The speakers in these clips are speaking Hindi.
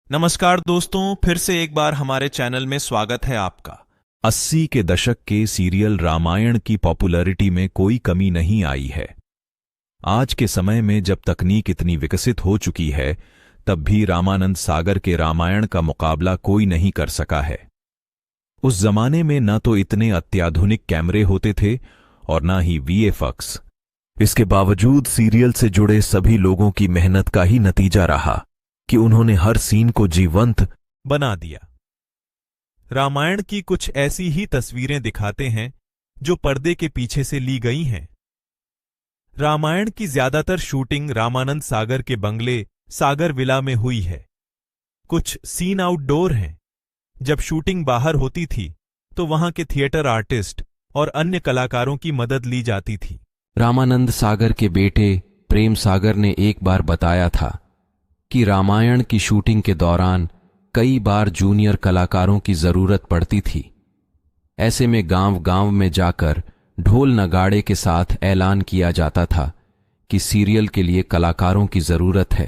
नमस्कार दोस्तों, फिर से एक बार हमारे चैनल में स्वागत है आपका। 80 के दशक के सीरियल रामायण की पॉपुलैरिटी में कोई कमी नहीं आई है। आज के समय में जब तकनीक इतनी विकसित हो चुकी है, तब भी रामानंद सागर के रामायण का मुकाबला कोई नहीं कर सका है। उस जमाने में न तो इतने अत्याधुनिक कैमरे होते थे और न ही वीएफएक्स। इसके बावजूद सीरियल से जुड़े सभी लोगों की मेहनत का ही नतीजा रहा कि उन्होंने हर सीन को जीवंत बना दिया। रामायण की कुछ ऐसी ही तस्वीरें दिखाते हैं जो पर्दे के पीछे से ली गई हैं। रामायण की ज्यादातर शूटिंग रामानंद सागर के बंगले सागर विला में हुई है। कुछ सीन आउटडोर हैं। जब शूटिंग बाहर होती थी तो वहां के थिएटर आर्टिस्ट और अन्य कलाकारों की मदद ली जाती थी। रामानंद सागर के बेटे प्रेम सागर ने एक बार बताया था कि रामायण की शूटिंग के दौरान कई बार जूनियर कलाकारों की जरूरत पड़ती थी। ऐसे में गांव-गांव में जाकर ढोल नगाड़े के साथ ऐलान किया जाता था कि सीरियल के लिए कलाकारों की जरूरत है,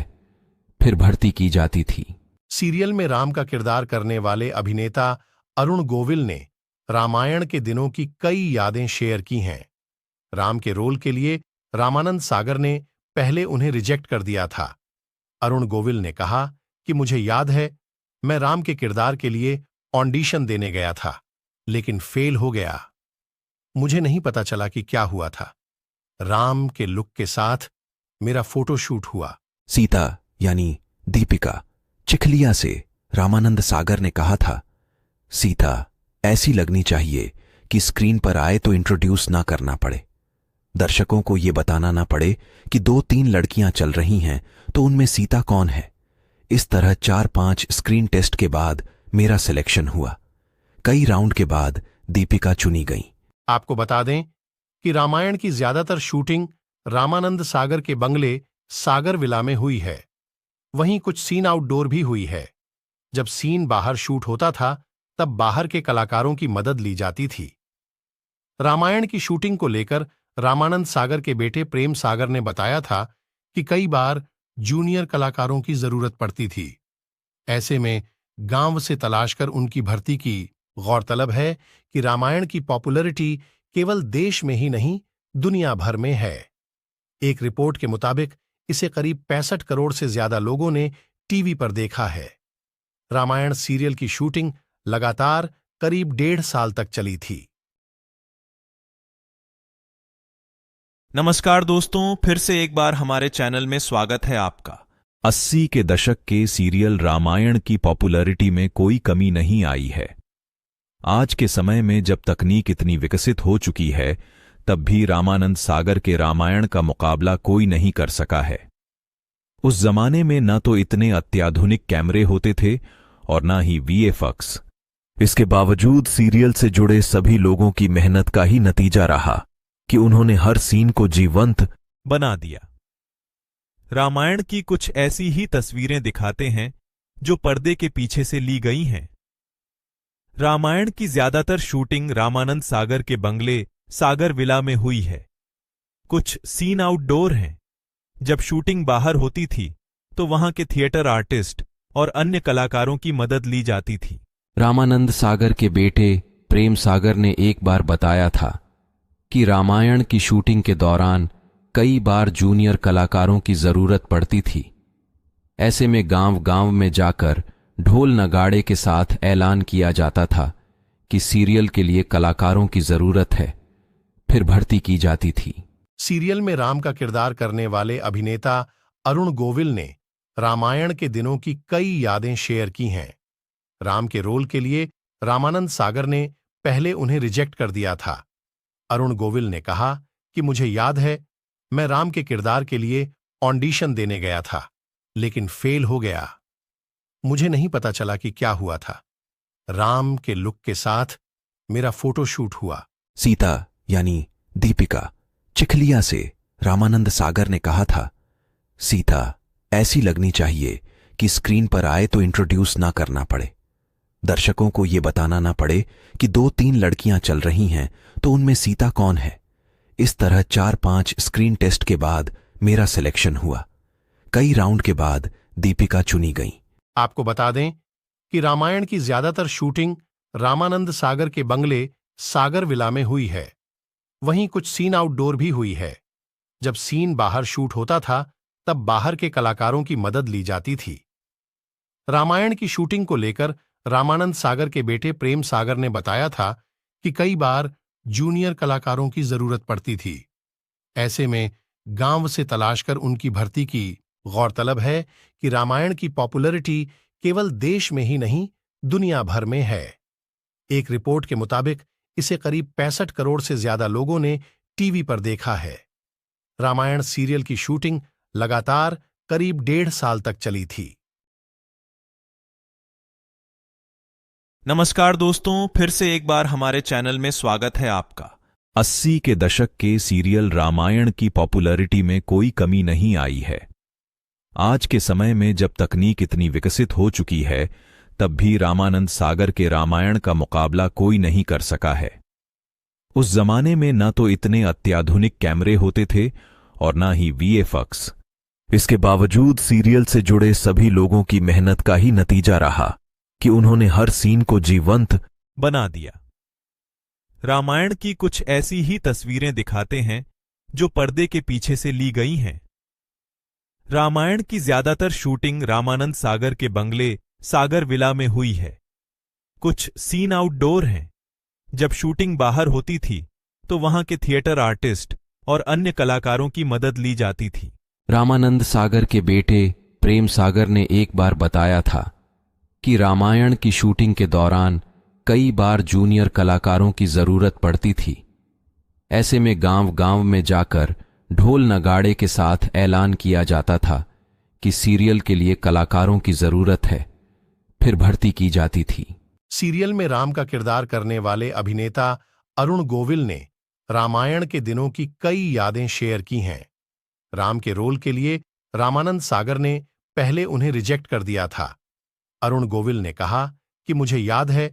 फिर भर्ती की जाती थी। सीरियल में राम का किरदार करने वाले अभिनेता अरुण गोविल ने रामायण के दिनों की कई यादें शेयर की हैं। राम के रोल के लिए रामानंद सागर ने पहले उन्हें रिजेक्ट कर दिया था। अरुण गोविल ने कहा कि मुझे याद है, मैं राम के किरदार के लिए ऑडिशन देने गया था, लेकिन फेल हो गया। मुझे नहीं पता चला कि क्या हुआ था। राम के लुक के साथ मेरा फोटोशूट हुआ। सीता यानी दीपिका चिखलिया से रामानंद सागर ने कहा था, सीता ऐसी लगनी चाहिए कि स्क्रीन पर आए तो इंट्रोड्यूस ना करना पड़े, दर्शकों को यह बताना ना पड़े कि 2-3 लड़कियां चल रही हैं तो उनमें सीता कौन है। इस तरह 4-5 स्क्रीन टेस्ट के बाद मेरा सिलेक्शन हुआ। कई राउंड के बाद दीपिका चुनी गई। आपको बता दें कि रामायण की ज्यादातर शूटिंग रामानंद सागर के बंगले सागर विला में हुई है। वहीं कुछ सीन आउटडोर भी हुई है। जब सीन बाहर शूट होता था तब बाहर के कलाकारों की मदद ली जाती थी। रामायण की शूटिंग को लेकर रामानंद सागर के बेटे प्रेम सागर ने बताया था कि कई बार जूनियर कलाकारों की जरूरत पड़ती थी। ऐसे में गांव से तलाशकर उनकी भर्ती की। गौरतलब है कि रामायण की पॉपुलैरिटी केवल देश में ही नहीं, दुनिया भर में है। एक रिपोर्ट के मुताबिक इसे करीब 65 करोड़ से ज्यादा लोगों ने टीवी पर देखा है। रामायण सीरियल की शूटिंग लगातार करीब 1.5 साल तक चली थी। नमस्कार दोस्तों, फिर से एक बार हमारे चैनल में स्वागत है आपका। 80 के दशक के सीरियल रामायण की पॉपुलैरिटी में कोई कमी नहीं आई है। आज के समय में जब तकनीक इतनी विकसित हो चुकी है, तब भी रामानंद सागर के रामायण का मुकाबला कोई नहीं कर सका है। उस जमाने में न तो इतने अत्याधुनिक कैमरे होते थे और न ही वीएफएक्स। इसके बावजूद सीरियल से जुड़े सभी लोगों की मेहनत का ही नतीजा रहा कि उन्होंने हर सीन को जीवंत बना दिया। रामायण की कुछ ऐसी ही तस्वीरें दिखाते हैं जो पर्दे के पीछे से ली गई हैं। रामायण की ज्यादातर शूटिंग रामानंद सागर के बंगले सागर विला में हुई है। कुछ सीन आउटडोर हैं। जब शूटिंग बाहर होती थी तो वहां के थिएटर आर्टिस्ट और अन्य कलाकारों की मदद ली जाती थी। रामानंद सागर के बेटे प्रेम सागर ने एक बार बताया था कि रामायण की शूटिंग के दौरान कई बार जूनियर कलाकारों की जरूरत पड़ती थी। ऐसे में गांव-गांव में जाकर ढोल नगाड़े के साथ ऐलान किया जाता था कि सीरियल के लिए कलाकारों की जरूरत है, फिर भर्ती की जाती थी। सीरियल में राम का किरदार करने वाले अभिनेता अरुण गोविल ने रामायण के दिनों की कई यादें शेयर की हैं। राम के रोल के लिए रामानंद सागर ने पहले उन्हें रिजेक्ट कर दिया था। अरुण गोविल ने कहा कि मुझे याद है, मैं राम के किरदार के लिए ऑडिशन देने गया था, लेकिन फेल हो गया। मुझे नहीं पता चला कि क्या हुआ था। राम के लुक के साथ मेरा फोटोशूट हुआ। सीता यानी दीपिका चिखलिया से रामानंद सागर ने कहा था, सीता ऐसी लगनी चाहिए कि स्क्रीन पर आए तो इंट्रोड्यूस ना करना पड़े, दर्शकों को यह बताना ना पड़े कि 2-3 लड़कियां चल रही हैं तो उनमें सीता कौन है। इस तरह 4-5 स्क्रीन टेस्ट के बाद मेरा सिलेक्शन हुआ। कई राउंड के बाद दीपिका चुनी गई। आपको बता दें कि रामायण की ज्यादातर शूटिंग रामानंद सागर के बंगले सागर विला में हुई है। वहीं कुछ सीन आउटडोर भी हुई है। जब सीन बाहर शूट होता था तब बाहर के कलाकारों की मदद ली जाती थी। रामायण की शूटिंग को लेकर रामानंद सागर के बेटे प्रेम सागर ने बताया था कि कई बार जूनियर कलाकारों की जरूरत पड़ती थी। ऐसे में गांव से तलाश कर उनकी भर्ती की। गौरतलब है कि रामायण की पॉपुलैरिटी केवल देश में ही नहीं दुनिया भर में है। एक रिपोर्ट के मुताबिक इसे करीब 65 करोड़ से ज्यादा लोगों ने टीवी पर देखा है। रामायण सीरियल की शूटिंग लगातार करीब 1.5 साल तक चली थी। नमस्कार दोस्तों, फिर से एक बार हमारे चैनल में स्वागत है आपका। 80 के दशक के सीरियल रामायण की पॉपुलैरिटी में कोई कमी नहीं आई है। आज के समय में जब तकनीक इतनी विकसित हो चुकी है, तब भी रामानंद सागर के रामायण का मुकाबला कोई नहीं कर सका है। उस जमाने में न तो इतने अत्याधुनिक कैमरे होते थे और न ही VFX। इसके बावजूद सीरियल से जुड़े सभी लोगों की मेहनत का ही नतीजा रहा कि उन्होंने हर सीन को जीवंत बना दिया। रामायण की कुछ ऐसी ही तस्वीरें दिखाते हैं जो पर्दे के पीछे से ली गई हैं। रामायण की ज्यादातर शूटिंग रामानंद सागर के बंगले सागर विला में हुई है। कुछ सीन आउटडोर हैं। जब शूटिंग बाहर होती थी तो वहां के थिएटर आर्टिस्ट और अन्य कलाकारों की मदद ली जाती थी। रामानंद सागर के बेटे प्रेम सागर ने एक बार बताया था कि रामायण की शूटिंग के दौरान कई बार जूनियर कलाकारों की जरूरत पड़ती थी। ऐसे में गांव-गांव में जाकर ढोल नगाड़े के साथ ऐलान किया जाता था कि सीरियल के लिए कलाकारों की जरूरत है, फिर भर्ती की जाती थी। सीरियल में राम का किरदार करने वाले अभिनेता अरुण गोविल ने रामायण के दिनों की कई यादें शेयर की हैं। राम के रोल के लिए रामानंद सागर ने पहले उन्हें रिजेक्ट कर दिया था। अरुण गोविल ने कहा कि मुझे याद है,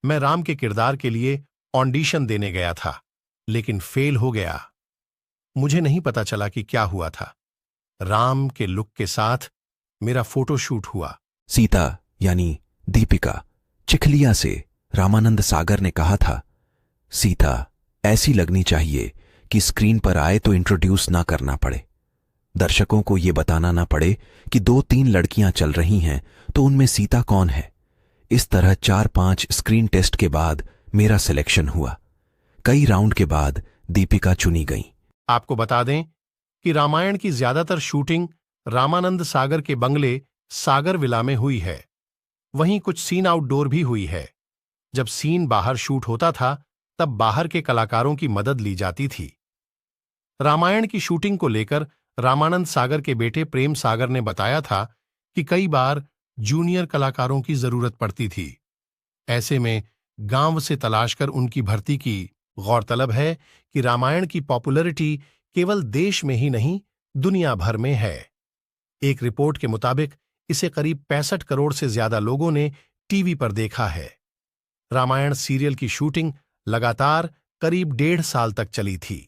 मैं राम के किरदार के लिए ऑडिशन देने गया था, लेकिन फेल हो गया। मुझे नहीं पता चला कि क्या हुआ था। राम के लुक के साथ मेरा फोटोशूट हुआ। सीता यानी दीपिका चिखलिया से रामानंद सागर ने कहा था, सीता ऐसी लगनी चाहिए कि स्क्रीन पर आए तो इंट्रोड्यूस ना करना पड़े, दर्शकों को यह बताना ना पड़े कि 2-3 लड़कियां चल रही हैं तो उनमें सीता कौन है। इस तरह 4-5 स्क्रीन टेस्ट के बाद मेरा सिलेक्शन हुआ। कई राउंड के बाद दीपिका चुनी गई। आपको बता दें कि रामायण की ज्यादातर शूटिंग रामानंद सागर के बंगले सागर विला में हुई है। वहीं कुछ सीन आउटडोर भी हुई है। जब सीन बाहर शूट होता था तब बाहर के कलाकारों की मदद ली जाती थी। रामायण की शूटिंग को लेकर रामानंद सागर के बेटे प्रेम सागर ने बताया था कि कई बार जूनियर कलाकारों की जरूरत पड़ती थी। ऐसे में गांव से तलाश कर उनकी भर्ती की। गौरतलब है कि रामायण की पॉपुलैरिटी केवल देश में ही नहीं दुनिया भर में है। एक रिपोर्ट के मुताबिक इसे करीब 65 करोड़ से ज्यादा लोगों ने टीवी पर देखा है। रामायण सीरियल की शूटिंग लगातार करीब 1.5 साल तक चली थी।